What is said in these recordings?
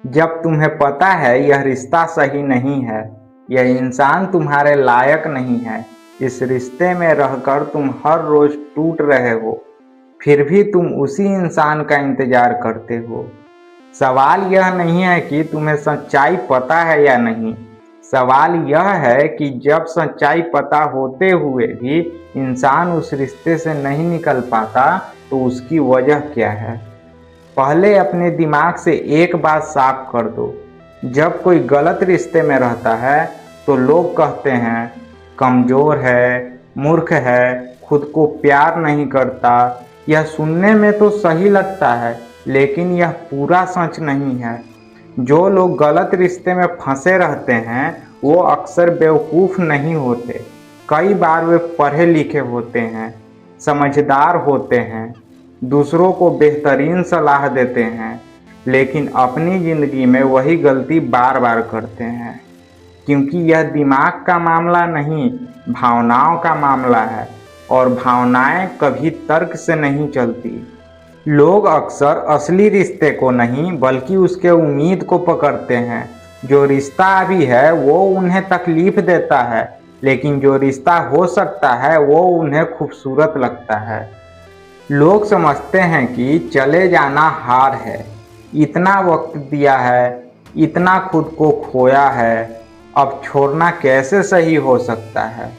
जब तुम्हें पता है यह रिश्ता सही नहीं है, यह इंसान तुम्हारे लायक नहीं है, इस रिश्ते में रहकर तुम हर रोज टूट रहे हो, फिर भी तुम उसी इंसान का इंतजार करते हो। सवाल यह नहीं है कि तुम्हें सच्चाई पता है या नहीं, सवाल यह है कि जब सच्चाई पता होते हुए भी इंसान उस रिश्ते से नहीं निकल पाता तो उसकी वजह क्या है। पहले अपने दिमाग से एक बात साफ कर दो, जब कोई गलत रिश्ते में रहता है तो लोग कहते हैं कमज़ोर है, मूर्ख है, खुद को प्यार नहीं करता। यह सुनने में तो सही लगता है, लेकिन यह पूरा सच नहीं है। जो लोग गलत रिश्ते में फंसे रहते हैं वो अक्सर बेवकूफ़ नहीं होते। कई बार वे पढ़े लिखे होते हैं, समझदार होते हैं, दूसरों को बेहतरीन सलाह देते हैं, लेकिन अपनी ज़िंदगी में वही गलती बार बार करते हैं। क्योंकि यह दिमाग का मामला नहीं, भावनाओं का मामला है, और भावनाएं कभी तर्क से नहीं चलती। लोग अक्सर असली रिश्ते को नहीं बल्कि उसके उम्मीद को पकड़ते हैं। जो रिश्ता अभी है वो उन्हें तकलीफ देता है, लेकिन जो रिश्ता हो सकता है वो उन्हें खूबसूरत लगता है। लोग समझते हैं कि चले जाना हार है, इतना वक्त दिया है, इतना खुद को खोया है, अब छोड़ना कैसे सही हो सकता है।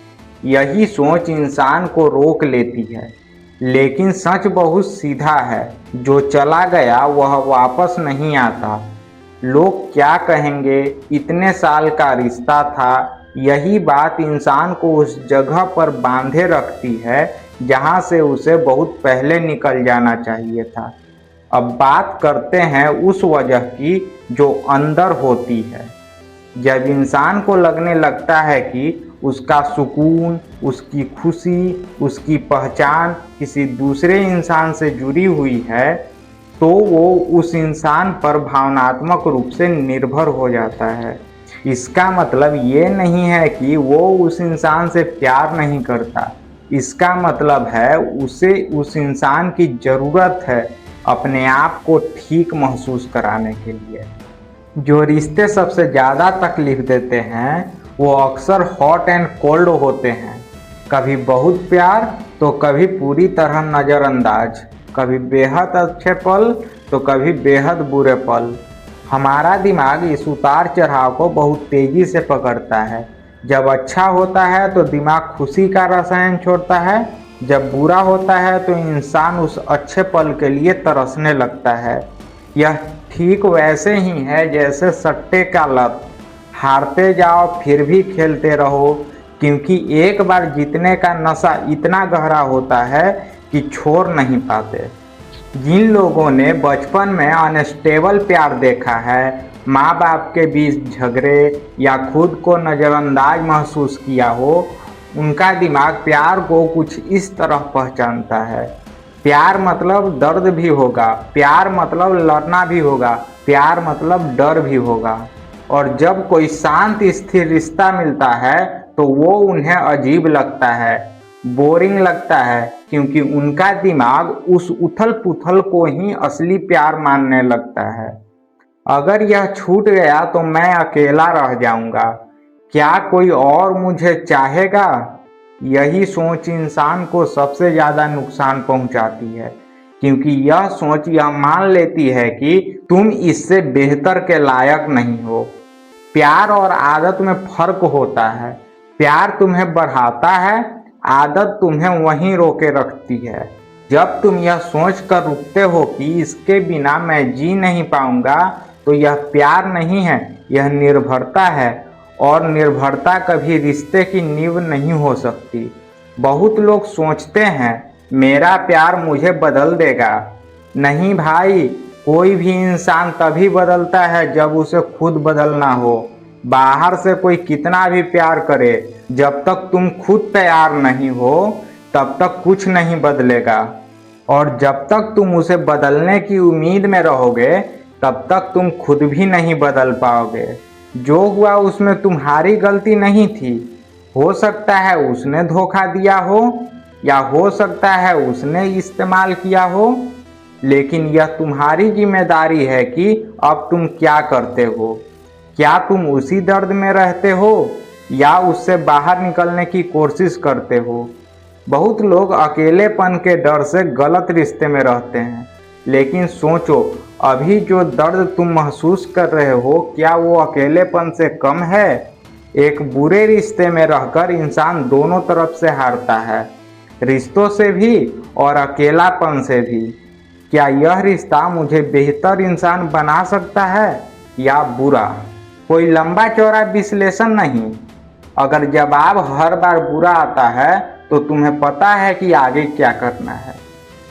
यही सोच इंसान को रोक लेती है। लेकिन सच बहुत सीधा है, जो चला गया वह वापस नहीं आता। लोग क्या कहेंगे, इतने साल का रिश्ता था, यही बात इंसान को उस जगह पर बांधे रखती है जहां से उसे बहुत पहले निकल जाना चाहिए था। अब बात करते हैं उस वजह की जो अंदर होती है। जब इंसान को लगने लगता है कि उसका सुकून, उसकी खुशी, उसकी पहचान किसी दूसरे इंसान से जुड़ी हुई है, तो वो उस इंसान पर भावनात्मक रूप से निर्भर हो जाता है। इसका मतलब ये नहीं है कि वो उस इंसान से प्यार नहीं करता, इसका मतलब है उसे उस इंसान की ज़रूरत है अपने आप को ठीक महसूस कराने के लिए। जो रिश्ते सबसे ज़्यादा तकलीफ देते हैं वो अक्सर हॉट एंड कोल्ड होते हैं। कभी बहुत प्यार तो कभी पूरी तरह नज़रअंदाज, कभी बेहद अच्छे पल तो कभी बेहद बुरे पल। हमारा दिमाग इस उतार चढ़ाव को बहुत तेज़ी से पकड़ता है। जब अच्छा होता है तो दिमाग खुशी का रसायन छोड़ता है, जब बुरा होता है तो इंसान उस अच्छे पल के लिए तरसने लगता है। यह ठीक वैसे ही है जैसे सट्टे का लत, हारते जाओ फिर भी खेलते रहो, क्योंकि एक बार जीतने का नशा इतना गहरा होता है कि छोड़ नहीं पाते। जिन लोगों ने बचपन में अनस्टेबल प्यार देखा है, माँ बाप के बीच झगड़े या खुद को नज़रअंदाज महसूस किया हो, उनका दिमाग प्यार को कुछ इस तरह पहचानता है। प्यार मतलब दर्द भी होगा, प्यार मतलब लड़ना भी होगा, प्यार मतलब डर भी होगा। और जब कोई शांत स्थिर रिश्ता मिलता है तो वो उन्हें अजीब लगता है, बोरिंग लगता है, क्योंकि उनका दिमाग उस उथल पुथल को ही असली प्यार मानने लगता है। अगर यह छूट गया तो मैं अकेला रह जाऊंगा, क्या कोई और मुझे चाहेगा। यही सोच इंसान को सबसे ज़्यादा नुकसान पहुंचाती है, क्योंकि यह सोच यह मान लेती है कि तुम इससे बेहतर के लायक नहीं हो। प्यार और आदत में फर्क होता है। प्यार तुम्हें बढ़ाता है, आदत तुम्हें वहीं रोके रखती है। जब तुम यह सोच कर रुकते हो कि इसके बिना मैं जी नहीं पाऊंगा, तो यह प्यार नहीं है, यह निर्भरता है, और निर्भरता कभी रिश्ते की नींव नहीं हो सकती। बहुत लोग सोचते हैं मेरा प्यार मुझे बदल देगा। नहीं भाई, कोई भी इंसान तभी बदलता है जब उसे खुद बदलना हो। बाहर से कोई कितना भी प्यार करे, जब तक तुम खुद तैयार नहीं हो तब तक कुछ नहीं बदलेगा। और जब तक तुम उसे बदलने की उम्मीद में रहोगे तब तक तुम खुद भी नहीं बदल पाओगे। जो हुआ उसमें तुम्हारी गलती नहीं थी। हो सकता है उसने धोखा दिया हो, या हो सकता है उसने इस्तेमाल किया हो, लेकिन यह तुम्हारी जिम्मेदारी है कि अब तुम क्या करते हो। क्या तुम उसी दर्द में रहते हो या उससे बाहर निकलने की कोशिश करते हो। बहुत लोग अकेलेपन के डर से गलत रिश्ते में रहते हैं, लेकिन सोचो, अभी जो दर्द तुम महसूस कर रहे हो क्या वो अकेलेपन से कम है। एक बुरे रिश्ते में रहकर इंसान दोनों तरफ से हारता है, रिश्तों से भी और अकेलापन से भी। क्या यह रिश्ता मुझे बेहतर इंसान बना सकता है या बुरा। कोई लंबा चौड़ा विश्लेषण नहीं। अगर जवाब हर बार बुरा आता है तो तुम्हें पता है कि आगे क्या करना है।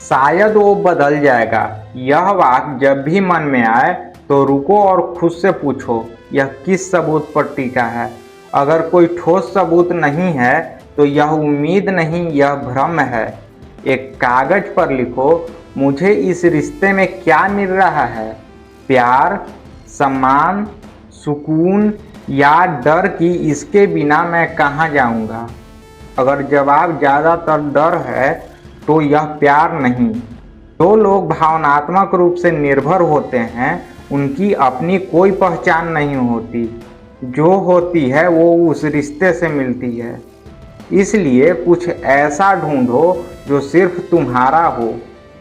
शायद वो बदल जाएगा। यह वाक्य जब भी मन में आए तो रुको और खुद से पूछो, यह किस सबूत पर टिका है। अगर कोई ठोस सबूत नहीं है तो यह उम्मीद नहीं, यह भ्रम है। एक कागज पर लिखो, मुझे इस रिश्ते में क्या मिल रहा है। प्यार, सम्मान, सुकून या डर कि इसके बिना मैं कहाँ जाऊँगा। अगर जवाब ज़्यादातर डर है तो यह प्यार नहीं। जो लोग भावनात्मक रूप से निर्भर होते हैं उनकी अपनी कोई पहचान नहीं होती। जो होती है वो उस रिश्ते से मिलती है। इसलिए कुछ ऐसा ढूंढो जो सिर्फ तुम्हारा हो।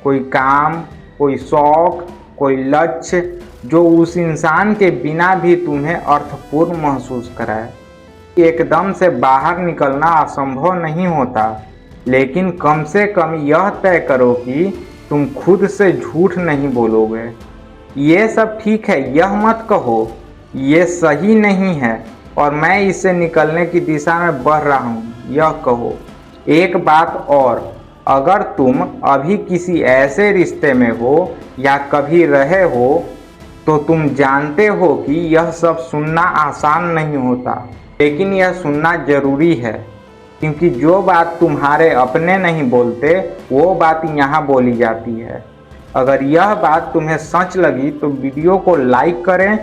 कोई काम, कोई शौक, कोई लक्ष्य जो उस इंसान के बिना भी तुम्हें अर्थपूर्ण महसूस कराए। एकदम से बाहर निकलना असंभव नहीं होता, लेकिन कम से कम यह तय करो कि तुम खुद से झूठ नहीं बोलोगे। ये सब ठीक है यह मत कहो, ये सही नहीं है और मैं इससे निकलने की दिशा में बढ़ रहा हूँ, यह कहो। एक बात और, अगर तुम अभी किसी ऐसे रिश्ते में हो या कभी रहे हो तो तुम जानते हो कि यह सब सुनना आसान नहीं होता, लेकिन यह सुनना जरूरी है, क्योंकि जो बात तुम्हारे अपने नहीं बोलते वो बात यहाँ बोली जाती है। अगर यह बात तुम्हें सच लगी तो वीडियो को लाइक करें